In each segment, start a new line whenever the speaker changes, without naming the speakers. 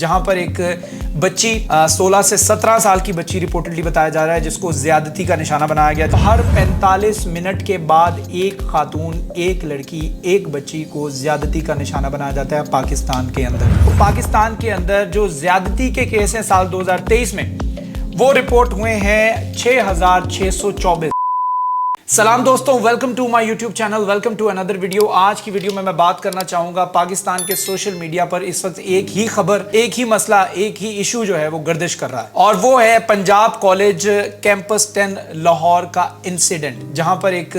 जहां पर एक बच्ची 16 से 17 साल की बच्ची रिपोर्टेडली बताया जा रहा है जिसको ज्यादती का निशाना बनाया गया। तो हर 45 मिनट के बाद एक खातून, एक लड़की, एक बच्ची को ज्यादती का निशाना बनाया जाता है पाकिस्तान के अंदर। तो पाकिस्तान के अंदर जो ज्यादती के केस हैं साल 2023 में वो रिपोर्ट हुए हैं 6624। सलाम दोस्तों, welcome to my YouTube channel, welcome to another video. आज की वीडियो में मैं बात करना चाहूंगा पाकिस्तान के सोशल मीडिया पर इस वक्त एक ही खबर, एक ही मसला, एक ही इशू जो है वो गर्दिश कर रहा है और वो है पंजाब कॉलेज कैंपस 10 लाहौर का इंसिडेंट, जहां पर एक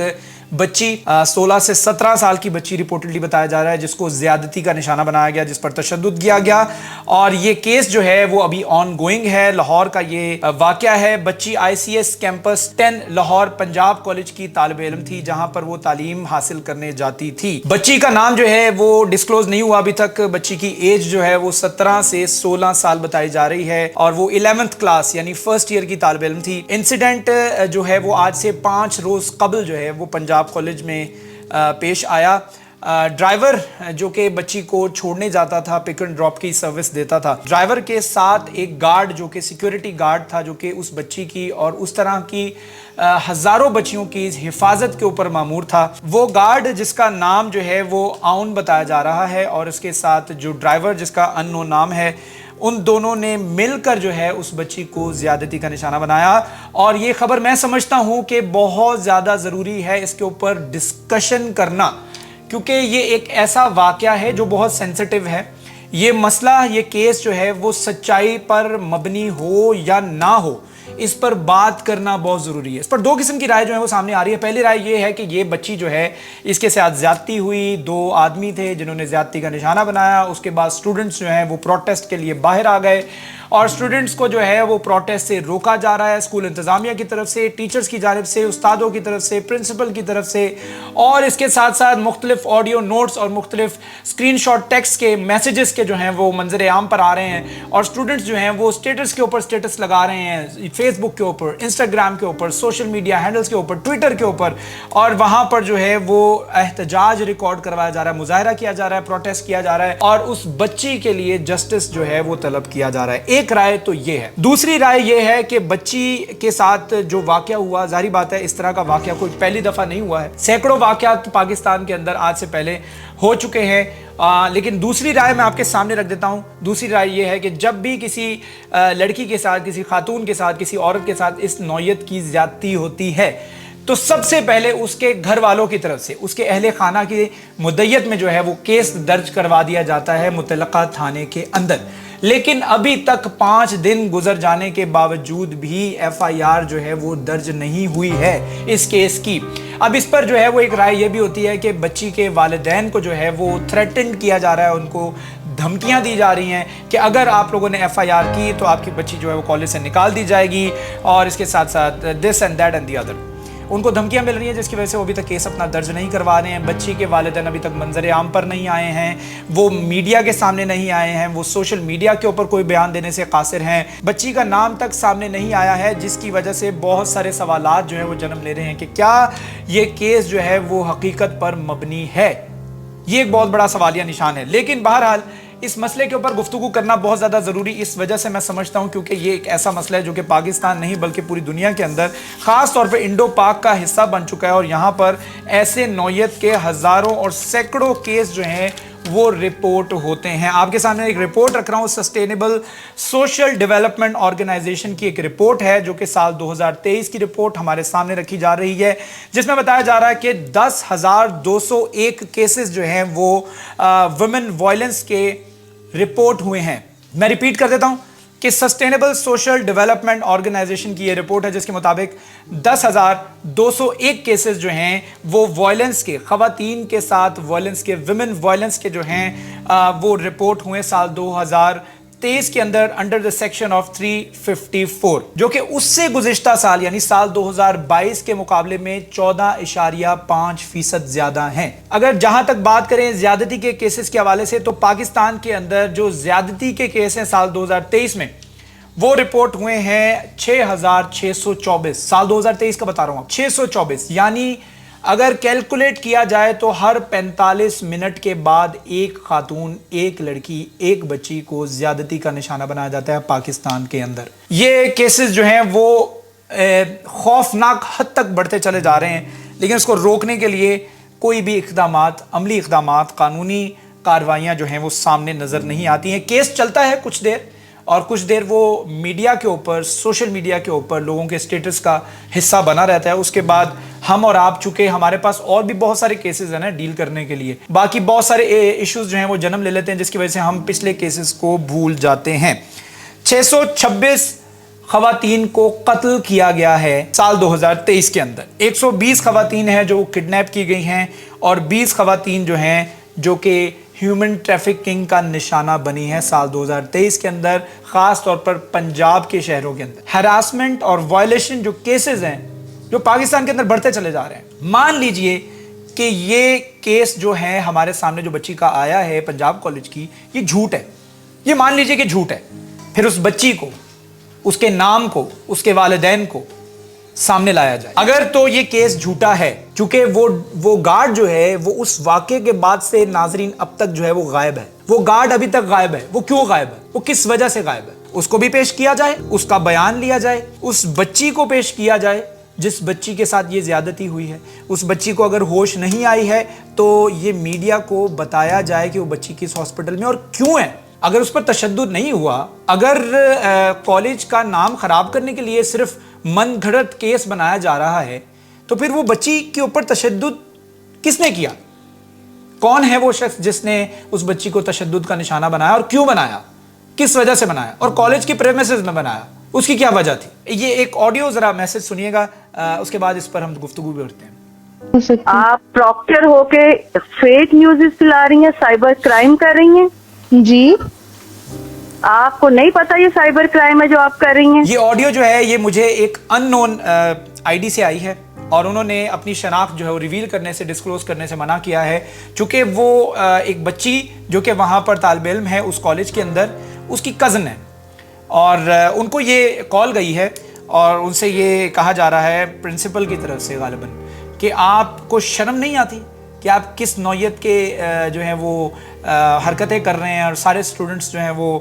बच्ची 16 से 17 साल की बच्ची रिपोर्टेडली बताया जा रहा है जिसको ज्यादती का निशाना बनाया गया, जिस पर तशद्दुद किया गया और ये केस जो है वो अभी ऑन गोइंग है। लाहौर का ये वाकया है। बच्ची ICS campus 10 Lahore Punjab college की तालिब इल्म थी जहां पर वो तालीम हासिल करने जाती थी। बच्ची का नाम जो है वो डिस्क्लोज नहीं हुआ अभी तक। बच्ची की एज जो है वो 17 से 16 साल बताई जा रही है और वो 11th क्लास यानी फर्स्ट ईयर की तालिब इल्म थी। इंसिडेंट जो है वो आज से 5 रोज कबल जो है वो पंजाब कॉलेज में पेश आया। ड्राइवर जो कि बच्ची को छोड़ने जाता था, पिक एंड ड्रॉप की सर्विस देता था, ड्राइवर के साथ एक गार्ड जो कि सिक्योरिटी गार्ड था जो कि उस बच्ची की और उस तरह की हजारों बच्चियों की हिफाजत के ऊपर मामूर था। वो गार्ड जिसका नाम जो है वो आउन बताया जा रहा है और उसके साथ जो ड्राइवर जिसका अननोन नाम है, उन दोनों ने मिलकर जो है उस बच्ची को ज्यादती का निशाना बनाया। और ये खबर मैं समझता हूं कि बहुत ज्यादा जरूरी है इसके ऊपर डिस्कशन करना, क्योंकि ये एक ऐसा वाकया है जो बहुत सेंसिटिव है। ये मसला, ये केस जो है वो सच्चाई पर मबनी हो या ना हो, इस पर बात करना बहुत जरूरी है। इस पर दो किस्म की राय जो है वो सामने आ रही है। पहली राय ये है कि ये बच्ची जो है इसके साथ ज्यादती हुई, 2 आदमी थे जिन्होंने ज्यादती का निशाना बनाया। उसके बाद स्टूडेंट्स जो हैं वो प्रोटेस्ट के लिए बाहर आ गए और स्टूडेंट्स को जो है वो प्रोटेस्ट से रोका जा रहा है स्कूल इंतजामिया की तरफ से, टीचर्स की जानिब से, उस्तादों की तरफ से, प्रिंसिपल की तरफ से, और इसके साथ साथ मुख्तलिफ ऑडियो नोट्स और मुख्तलिफ स्क्रीनशॉट टेक्स्ट के मैसेजेस के जो हैं वो मंजर आम पर आ रहे हैं और स्टूडेंट्स जो हैं वो स्टेटस के ऊपर स्टेटस लगा रहे हैं, फेसबुक के ऊपर, इंस्टाग्राम के ऊपर, सोशल मीडिया हैंडल्स के ऊपर, ट्विटर के ऊपर, और वहां पर जो है वो एहतजाज रिकॉर्ड करवाया जा रहा है, मुजाहरा किया जा रहा है, प्रोटेस्ट किया जा रहा है और उस बच्ची के लिए जस्टिस जो है वो तलब किया जा रहा है। एक राय तो ये है। दूसरी राय ये है कि बच्ची के साथ जो वाकया हुआ, जाहिर बात है इस तरह का वाकया कोई पहली दफा नहीं हुआ है, सैकड़ों वाकयात पाकिस्तान के अंदर आज से पहले हो चुके हैं। लेकिन दूसरी राय मैं आपके सामने रख देता हूं। दूसरी राय यह है कि जब भी किसी लड़की के साथ, किसी खातून के साथ, किसी औरत के साथ इस नौयत की ज्यादती होती है तो सबसे पहले उसके घर वालों की तरफ से, उसके अहले खाना की मुद्दयत में जो है वो केस दर्ज करवा दिया जाता है मुतल्लका थाने के अंदर। लेकिन अभी तक 5 दिन गुजर जाने के बावजूद भी FIR जो है वो दर्ज नहीं हुई है इस केस की। अब इस पर जो है वो एक राय ये भी होती है कि बच्ची के वालिदैन को जो है वो थ्रेटन किया जा रहा है, उनको धमकियां दी जा रही हैं कि अगर आप लोगों ने FIR की तो आपकी बच्ची जो है वो कॉलेज से निकाल दी जाएगी और इसके साथ साथ this and that and the other. उनको धमकियां मिल रही हैं जिसकी वजह से वो अभी तक केस अपना दर्ज नहीं करवा रहे हैं। बच्ची के वालिदैन अभी तक मंजर आम पर नहीं आए हैं, वो मीडिया के सामने नहीं आए हैं, वो सोशल मीडिया के ऊपर कोई बयान देने से कासिर हैं। बच्ची का नाम तक सामने नहीं आया है जिसकी वजह से बहुत सारे सवालात जो है वो जन्म ले रहे हैं कि क्या ये केस जो है वो हकीकत पर मबनी है। ये एक बहुत बड़ा सवालिया निशान है। लेकिन बहरहाल इस मसले के ऊपर गुफ्तगू करना बहुत ज़्यादा ज़रूरी इस वजह से मैं समझता हूँ क्योंकि ये एक ऐसा मसला है जो कि पाकिस्तान नहीं बल्कि पूरी दुनिया के अंदर ख़ास तौर पे इंडो पाक का हिस्सा बन चुका है और यहाँ पर ऐसे नौयत के हज़ारों और सैकड़ों केस जो हैं वो रिपोर्ट होते हैं। आपके सामने एक रिपोर्ट रख रहा हूँ, सस्टेनेबल सोशल डेवलपमेंट ऑर्गेनाइजेशन की एक रिपोर्ट है जो कि साल 2023 की रिपोर्ट हमारे सामने रखी जा रही है, जिसमें बताया जा रहा है कि 10,201 केसेस जो हैं वो वुमेन वायलेंस के रिपोर्ट हुए हैं। मैं रिपीट कर देता हूं कि सस्टेनेबल सोशल डेवलपमेंट ऑर्गेनाइजेशन की ये रिपोर्ट है जिसके मुताबिक 10,201 केसेस जो हैं वो वायलेंस के, खवातीन के साथ वायलेंस के, विमेन वायलेंस के जो हैं वो रिपोर्ट हुए साल 2023 के अंदर अंडर द सेक्शन ऑफ 354, जो कि उससे गुज़िश्ता साल यानी साल 2022 के मुकाबले में 14.5% ज्यादा हैं। अगर जहां तक बात करें ज्यादती के केसेस के हवाले से तो पाकिस्तान के अंदर जो ज्यादती के केस हैं साल 2023 में वो रिपोर्ट हुए हैं 6624। साल 2023 का बता रहा हूं, 624 यानी اگر کیلکولیٹ کیا جائے تو ہر 45 منٹ کے بعد ایک خاتون، ایک لڑکی، ایک بچی کو زیادتی کا نشانہ بنایا جاتا ہے پاکستان کے اندر۔ یہ کیسز جو ہیں وہ خوفناک حد تک بڑھتے چلے جا رہے ہیں، لیکن اس کو روکنے کے لیے کوئی بھی اقدامات، عملی اقدامات، قانونی کارروائیاں جو ہیں وہ سامنے نظر نہیں آتی ہیں۔ کیس چلتا ہے کچھ دیر، اور کچھ دیر وہ میڈیا کے اوپر، سوشل میڈیا کے اوپر لوگوں کے سٹیٹس کا حصہ بنا رہتا ہے۔ اس کے بعد ہم اور آپ، چونکہ ہمارے پاس اور بھی بہت سارے کیسز ہیں نا ڈیل کرنے کے لیے، باقی بہت سارے ایشوز جو ہیں وہ جنم لے لیتے ہیں، جس کی وجہ سے ہم پچھلے کیسز کو بھول جاتے ہیں۔ 626 خواتین کو قتل کیا گیا ہے سال 2023 کے اندر۔ 120 خواتین ہیں جو کڈنیپ کی گئی ہیں، اور 20 خواتین جو ہیں جو کہ ہیومن ٹریفکنگ کا نشانہ بنی ہے سال 2023 کے اندر، خاص طور پر پنجاب کے شہروں کے اندر۔ ہراسمنٹ اور وائلیشن جو کیسز ہیں جو پاکستان کے اندر بڑھتے چلے جا رہے ہیں۔ مان لیجئے کہ یہ کیس جو ہے ہمارے سامنے جو بچی کا آیا ہے پنجاب کالج کی، یہ جھوٹ ہے، یہ مان لیجئے کہ جھوٹ ہے، پھر اس بچی کو، اس کے نام کو، اس کے والدین کو سامنے لایا جائے۔ اگر تو یہ کیس جھوٹا ہے، چونکہ وہ گارڈ جو ہے وہ اس واقعے کے بعد سے ناظرین اب تک جو ہے وہ غائب ہے، وہ گارڈ ابھی تک غائب ہے۔ وہ کیوں غائب ہے؟ وہ کس وجہ سے غائب ہے؟ اس کو بھی پیش کیا جائے، اس کا بیان لیا جائے، اس بچی کو پیش کیا جائے جس بچی کے ساتھ یہ زیادتی ہوئی ہے۔ اس بچی کو اگر ہوش نہیں آئی ہے تو یہ میڈیا کو بتایا جائے کہ وہ بچی کس ہاسپٹل میں اور کیوں ہے۔ اگر اس پر تشدد نہیں ہوا، اگر کالج کا نام خراب کرنے کے لیے صرف من گھڑت کیس بنایا جا رہا ہے، تو پھر وہ بچی کے اوپر تشدد کس نے کیا؟ کون ہے وہ شخص جس نے اس بچی کو تشدد کا نشانہ بنایا، اور کیوں بنایا، کس وجہ سے بنایا، اور کالج کی پریمیسز میں بنایا، اس کی کیا وجہ تھی؟ یہ ایک آڈیو ذرا میسج سنیے گا، اس کے بعد اس پر ہم گفتگو بھی کرتے ہیں۔
آپ پروکٹر ہو کے فیک نیوز پھیلا رہی ہیں، سائبر کرائم کر رہی ہیں جی؟ آپ کو نہیں پتا یہ سائبر کرائم ہے جو آپ کر رہی ہیں؟
یہ آڈیو جو ہے یہ مجھے ایک ان نون آئی ڈی سے آئی ہے، اور انہوں نے اپنی شناخت جو ہے وہ ریویل کرنے سے، ڈسکلوز کرنے سے منع کیا ہے، چونکہ وہ ایک بچی جو کہ وہاں پر طالب علم ہے اس کالج کے اندر، اس کی کزن ہے، اور ان کو یہ کال گئی ہے، اور ان سے یہ کہا جا رہا ہے پرنسپل کی طرف سے غالباً کہ آپ کو شرم نہیں آتی کہ آپ کس نوعیت کے جو ہیں وہ حرکتیں کر رہے ہیں، اور سارے سٹوڈنٹس جو ہیں وہ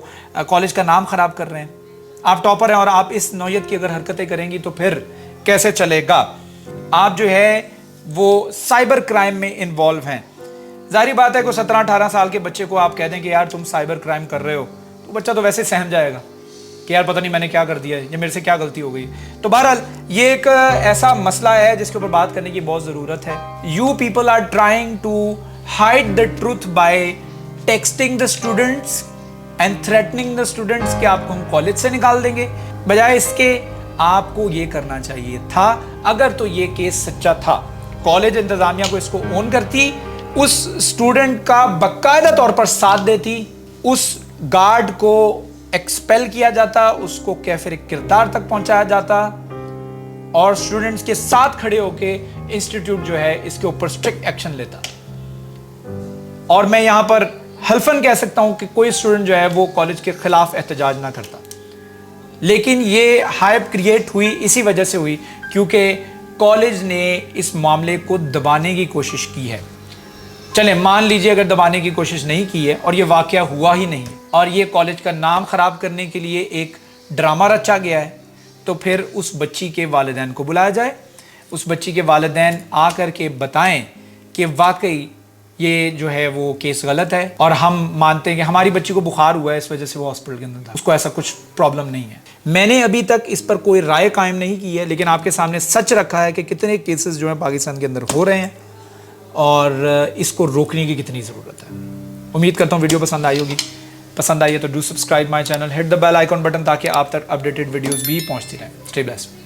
کالج کا نام خراب کر رہے ہیں۔ آپ ٹاپر ہیں اور آپ اس نوعیت کی اگر حرکتیں کریں گی تو پھر کیسے چلے گا؟ آپ جو ہے وہ سائبر کرائم میں انوالو ہیں۔ ظاہری بات ہے کہ 17-18 سال کے بچے کو آپ کہہ دیں کہ یار تم سائبر کرائم کر رہے ہو، تو بچہ تو ویسے سہم جائے گا کہ یار پتہ نہیں میں نے کیا کر دیا ہے، یہ میرے سے کیا غلطی ہو گئی۔ تو بہرحال یہ ایک ایسا مسئلہ ہے جس کے اوپر بات کرنے کی بہت ضرورت ہے۔ You people are trying to hide the truth by texting the students and threatening the students کہ آپ کو ہم کالج سے نکال دیں گے، بجائے اس کے آپ کو یہ کرنا چاہیے تھا، اگر تو یہ کیس سچا تھا، کالج انتظامیہ کو اس کو اون کرتی، اس اسٹوڈنٹ کا باقاعدہ طور پر ساتھ دیتی، اس گارڈ کو ایکسپیل کیا جاتا، اس کو کیفر کردار تک پہنچایا جاتا، اور اسٹوڈنٹس کے ساتھ کھڑے ہو کے انسٹیٹیوٹ جو ہے اس کے اوپر سٹرکٹ ایکشن لیتا۔ اور میں یہاں پر حلفاً کہہ سکتا ہوں کہ کوئی اسٹوڈنٹ جو ہے وہ کالج کے خلاف احتجاج نہ کرتا، لیکن یہ ہائپ کریٹ ہوئی اسی وجہ سے ہوئی کیونکہ کالج نے اس معاملے کو دبانے کی کوشش کی ہے۔ چلیں مان لیجئے اگر دبانے کی کوشش نہیں کی ہے اور یہ واقعہ ہوا ہی نہیں، اور یہ کالج کا نام خراب کرنے کے لیے ایک ڈرامہ رچا گیا ہے، تو پھر اس بچی کے والدین کو بلایا جائے، اس بچی کے والدین آ کر کے بتائیں کہ واقعی یہ جو ہے وہ کیس غلط ہے، اور ہم مانتے ہیں کہ ہماری بچی کو بخار ہوا ہے اس وجہ سے وہ ہاسپٹل کے اندر تھا، اس کو ایسا کچھ پرابلم نہیں ہے۔ میں نے ابھی تک اس پر کوئی رائے قائم نہیں کی ہے، لیکن آپ کے سامنے سچ رکھا ہے کہ کتنے کیسز جو ہیں پاکستان کے اندر ہو رہے ہیں، اور اس کو روکنے کی کتنی ضرورت ہے۔ امید کرتا ہوں ویڈیو پسند آئی ہوگی، پسند آئی ہے تو do subscribe my channel, hit the bell icon button تاکہ آپ تک اپڈیٹڈ ویڈیوز بھی پہنچتی رہیں۔ Stay blessed.